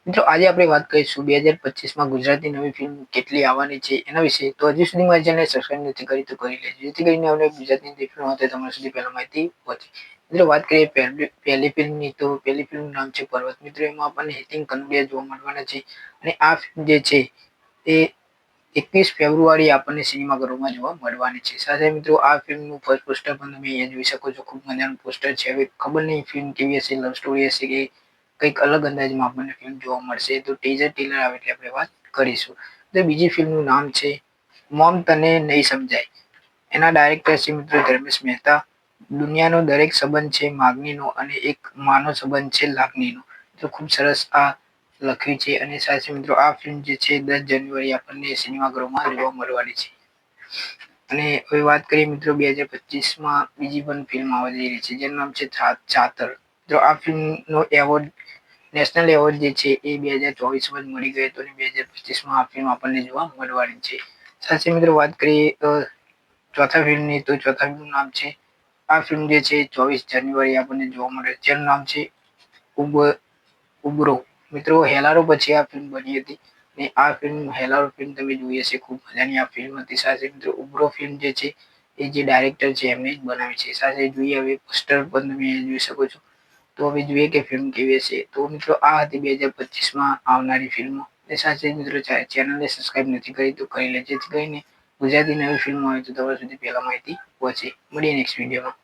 મિત્રો આજે આપણે વાત કરીશું 2025માં ગુજરાતી નવી ફિલ્મ કેટલી આવવાની છે એના વિશે. તો હજી સુધી મારી ચેનલ સબસ્ક્રાઇબ નથી કરી તો કરી લેજો, જેથી કરીને આપણે ગુજરાતી નવી ફિલ્મ આવતા તમારા સુધી પહેલા માહિતી પહોંચે. મિત્રો વાત કરીએ પહેલી ફિલ્મની, તો પહેલી ફિલ્મનું નામ છે પર્વત. મિત્રો એમાં આપણને હિતિન કનોડિયા જોવા મળવાના છે અને આ ફિલ્મ જે છે એ 21 ફેબ્રુઆરી આપણને સિનેમાઘરોમાં જોવા મળવાની છે. સાથે મિત્રો આ ફિલ્મનું ફર્સ્ટ પોસ્ટર પણ તમે અહીંયા જોઈ શકો છો. ખૂબ મજાનું પોસ્ટર છે. હવે ખબર નહીં ફિલ્મ કેવી હશે, લવ સ્ટોરી હશે કે કંઈક અલગ અંદાજમાં આપણને ફિલ્મ જોવા મળશે. તો ટીઝર ટેલર આવે એટલે આપણે વાત કરીશું. તો બીજી ફિલ્મનું નામ છે મોમ તને નહીં સમજાય. એના ડાયરેક્ટર છે મિત્રો ધર્મેશ મહેતા. દુનિયાનો દરેક સંબંધ છે માગણીનો અને એક માનો સંબંધ છે લાગણીનો. તો ખૂબ સરસ આ લખ્યું છે. અને સાથે મિત્રો આ ફિલ્મ જે છે 10 જાન્યુઆરી આપણને સિનેમાઘરોમાં જોવા મળવાની છે. અને હવે વાત કરીએ મિત્રો 2025માં બીજી પણ ફિલ્મ આવવા જઈ રહી છે જેનું નામ છે ચાતર. તો આ ફિલ્મનો એવોર્ડ, નેશનલ એવોર્ડ જે છે એ 2024માં જ મળી ગયો હતો અને 2025માં આ ફિલ્મ આપણને જોવા મળવાની છે. સાથે મિત્રો વાત કરીએ ચોથા ફિલ્મની, તો ચોથા ફિલ્મનું નામ છે, આ ફિલ્મ જે છે 24 જાન્યુઆરી આપણને જોવા મળે. જેનું નામ છે ઉબરો. મિત્રો હેલારો પછી આ ફિલ્મ બની હતી અને આ ફિલ્મ હેલારો ફિલ્મ તમે જોઈ હશે, ખૂબ મજાની આ ફિલ્મ હતી. સાથે મિત્રો ઉબરો ફિલ્મ જે છે એ જે ડાયરેક્ટર છે એમને જ બનાવી છે. સાથે જોઈએ હવે પોસ્ટર પણ તમે જોઈ શકો છો. તો હવે જોઈએ કે ફિલ્મ કેવી હશે. તો મિત્રો આ હતી 2025માં આવનારી ફિલ્મો. એ સાથે મિત્રો ચેનલને સબસ્ક્રાઇબ નથી કરી તો કરી લે, જેથી કરીને ગુજરાતી નવી ફિલ્મો આવે તો તમારા સુધી પહેલા માહિતી પહોંચે. મળીએ નેક્સ્ટ વિડીયોમાં.